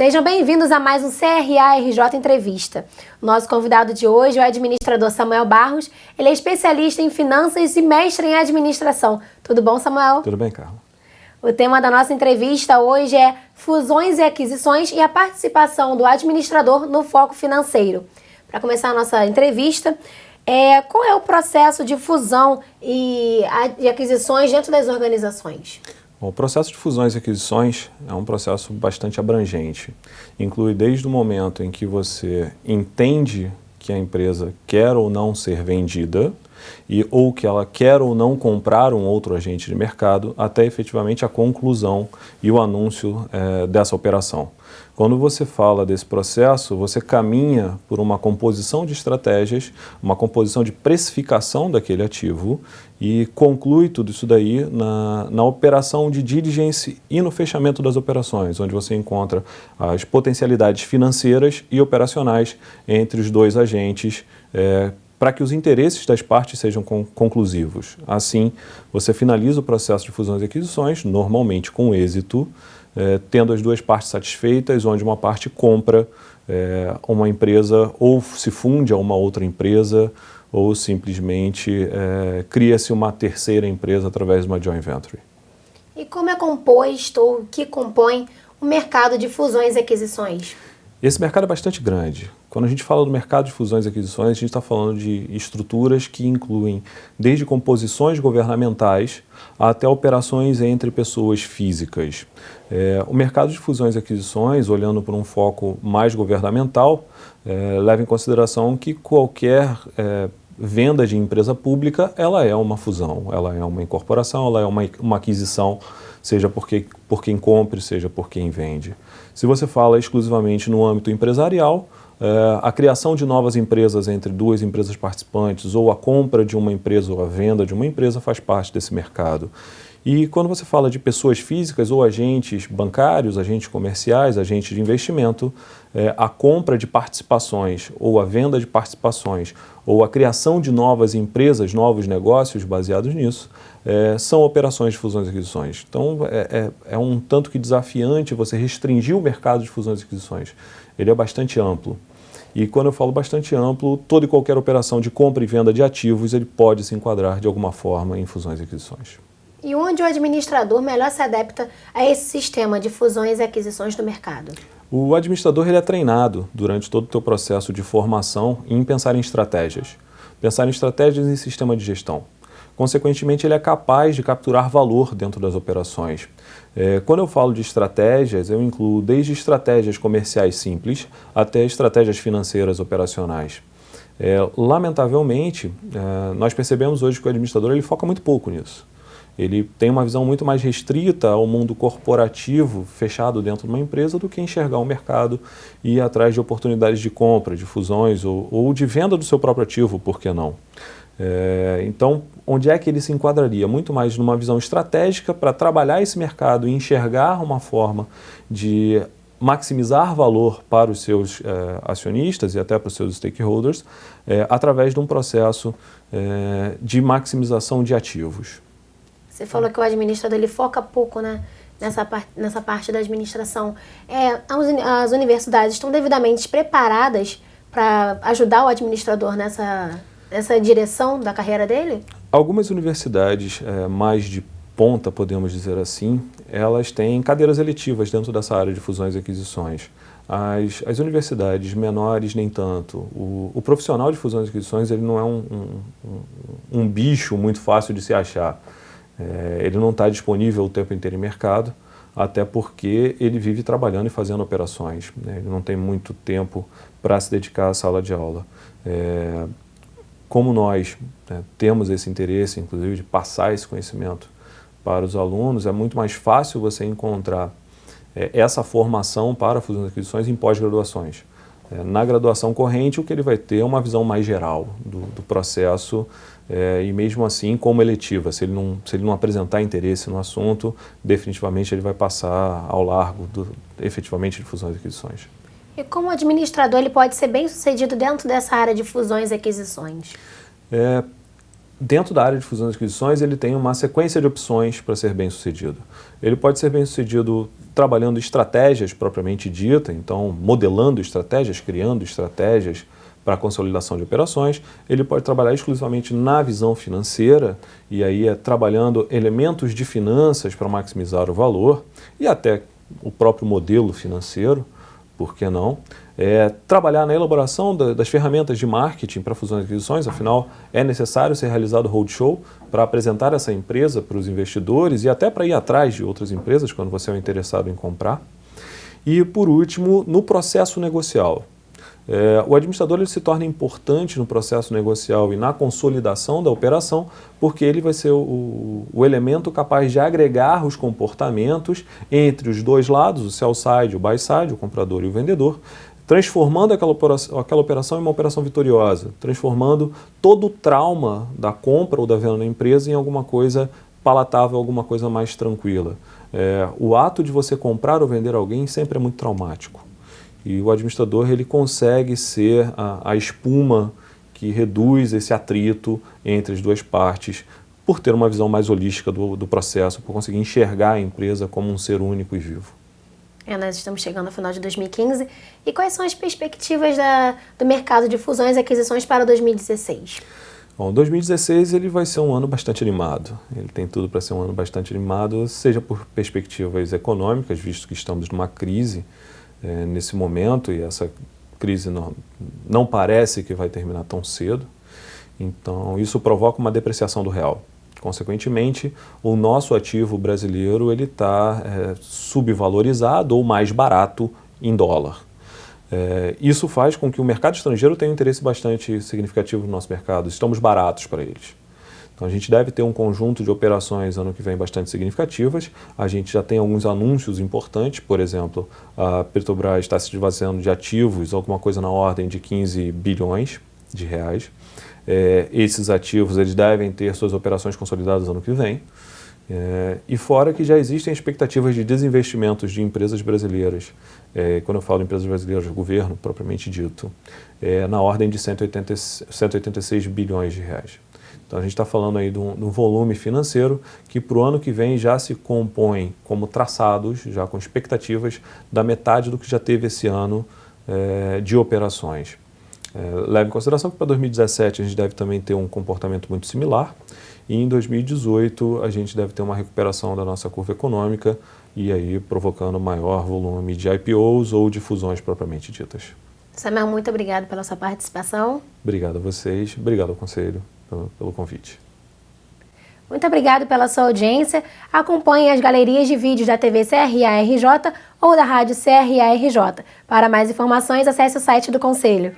Sejam bem-vindos a mais um CRA RJ Entrevista. O nosso convidado de hoje é o administrador Samuel Barros. Ele é especialista em finanças e mestre em administração. Tudo bom, Samuel? Tudo bem, Carla. O tema da nossa entrevista hoje é fusões e aquisições e a participação do administrador no foco financeiro. Para começar a nossa entrevista, qual é o processo de fusão e aquisições dentro das organizações? Bom, o processo de fusões e aquisições é um processo bastante abrangente. Inclui desde o momento em que você entende que a empresa quer ou não ser vendida, ou que ela quer ou não comprar um outro agente de mercado, até efetivamente a conclusão e o anúncio dessa operação. Quando você fala desse processo, você caminha por uma composição de estratégias, uma composição de precificação daquele ativo e conclui tudo isso daí na operação de diligence e no fechamento das operações, onde você encontra as potencialidades financeiras e operacionais entre os dois agentes, para que os interesses das partes sejam conclusivos. Assim, você finaliza o processo de fusões e aquisições, normalmente com êxito, tendo as duas partes satisfeitas, onde uma parte compra uma empresa ou se funde a uma outra empresa ou simplesmente cria-se uma terceira empresa através de uma joint venture. E como é composto ou o que compõe o mercado de fusões e aquisições? Esse mercado é bastante grande. Quando a gente fala do mercado de fusões e aquisições, a gente está falando de estruturas que incluem desde composições governamentais até operações entre pessoas físicas. O mercado de fusões e aquisições, olhando por um foco mais governamental, leva em consideração que qualquer venda de empresa pública, ela é uma fusão, ela é uma incorporação, ela é uma aquisição, seja por quem compre, seja por quem vende. Se você fala exclusivamente no âmbito empresarial, a criação de novas empresas entre duas empresas participantes ou a compra de uma empresa ou a venda de uma empresa faz parte desse mercado. E quando você fala de pessoas físicas ou agentes bancários, agentes comerciais, agentes de investimento, a compra de participações ou a venda de participações ou a criação de novas empresas, novos negócios baseados nisso, são operações de fusões e aquisições. Então, é um tanto que desafiante você restringir o mercado de fusões e aquisições. Ele é bastante amplo. E quando eu falo bastante amplo, toda e qualquer operação de compra e venda de ativos, ele pode se enquadrar de alguma forma em fusões e aquisições. E onde o administrador melhor se adapta a esse sistema de fusões e aquisições do mercado? O administrador ele é treinado durante todo o seu processo de formação em pensar em estratégias. Pensar em estratégias em sistema de gestão. Consequentemente, ele é capaz de capturar valor dentro das operações. Quando eu falo de estratégias, eu incluo desde estratégias comerciais simples até estratégias financeiras operacionais. Lamentavelmente, nós percebemos hoje que o administrador ele foca muito pouco nisso. Ele tem uma visão muito mais restrita ao mundo corporativo fechado dentro de uma empresa do que enxergar o mercado e ir atrás de oportunidades de compra, de fusões ou de venda do seu próprio ativo, por que não? Então, onde é que ele se enquadraria? Muito mais numa visão estratégica para trabalhar esse mercado e enxergar uma forma de maximizar valor para os seus acionistas e até para os seus stakeholders através de um processo de maximização de ativos. Você falou que o administrador ele foca pouco, né, nessa parte da administração. As universidades estão devidamente preparadas para ajudar o administrador nessa direção da carreira dele? Algumas universidades mais de ponta, podemos dizer assim, elas têm cadeiras eletivas dentro dessa área de fusões e aquisições. As universidades menores, nem tanto. O profissional de fusões e aquisições ele não é um bicho muito fácil de se achar. Ele não está disponível o tempo inteiro em mercado, até porque ele vive trabalhando e fazendo operações. Ele não tem muito tempo para se dedicar à sala de aula. Como nós temos esse interesse, inclusive, de passar esse conhecimento para os alunos, é muito mais fácil você encontrar essa formação para fusões e aquisições em pós-graduações. Na graduação corrente, o que ele vai ter é uma visão mais geral do processo e mesmo assim como eletiva. Se ele não apresentar interesse no assunto, definitivamente ele vai passar ao largo efetivamente de fusões e aquisições. E como administrador ele pode ser bem sucedido dentro dessa área de fusões e aquisições? dentro da área de fusões e aquisições, ele tem uma sequência de opções para ser bem-sucedido. Ele pode ser bem-sucedido trabalhando estratégias propriamente dita, então modelando estratégias, criando estratégias para a consolidação de operações. Ele pode trabalhar exclusivamente na visão financeira, e aí trabalhando elementos de finanças para maximizar o valor, e até o próprio modelo financeiro, por que não? Trabalhar na elaboração das ferramentas de marketing para fusões e aquisições, afinal é necessário ser realizado roadshow para apresentar essa empresa para os investidores e até para ir atrás de outras empresas quando você é interessado em comprar. E por último, no processo negocial. O administrador ele se torna importante no processo negocial e na consolidação da operação, porque ele vai ser o elemento capaz de agregar os comportamentos entre os dois lados, o sell side, o buy side, o comprador e o vendedor, transformando aquela operação em uma operação vitoriosa, transformando todo o trauma da compra ou da venda na empresa em alguma coisa palatável, alguma coisa mais tranquila. O ato de você comprar ou vender alguém sempre é muito traumático. E o administrador ele consegue ser a espuma que reduz esse atrito entre as duas partes, por ter uma visão mais holística do processo, por conseguir enxergar a empresa como um ser único e vivo. Nós estamos chegando ao final de 2015. E quais são as perspectivas do mercado de fusões e aquisições para 2016? Bom, 2016 ele vai ser um ano bastante animado. Ele tem tudo para ser um ano bastante animado, seja por perspectivas econômicas, visto que estamos numa crise nesse momento, e essa crise não parece que vai terminar tão cedo. Então, isso provoca uma depreciação do real. Consequentemente, o nosso ativo brasileiro ele está subvalorizado ou mais barato em dólar. Isso faz com que o mercado estrangeiro tenha um interesse bastante significativo no nosso mercado. Estamos baratos para eles. Então, a gente deve ter um conjunto de operações ano que vem bastante significativas. A gente já tem alguns anúncios importantes, por exemplo, a Petrobras está se esvaziando de ativos, alguma coisa na ordem de 15 bilhões de reais. Esses ativos eles devem ter suas operações consolidadas ano que vem. E fora que já existem expectativas de desinvestimentos de empresas brasileiras, quando eu falo de empresas brasileiras, governo propriamente dito, na ordem de 186 bilhões de reais. Então a gente está falando aí de um volume financeiro que para o ano que vem já se compõe como traçados, já com expectativas da metade do que já teve esse ano de operações. Leve em consideração que para 2017 a gente deve também ter um comportamento muito similar, e em 2018 a gente deve ter uma recuperação da nossa curva econômica e aí provocando maior volume de IPOs ou de fusões propriamente ditas. Samuel, muito obrigado pela sua participação. Obrigado a vocês, obrigado ao Conselho pelo convite. Muito obrigado pela sua audiência. Acompanhe as galerias de vídeos da TV CRA-RJ ou da rádio CRA-RJ. Para mais informações, acesse o site do Conselho.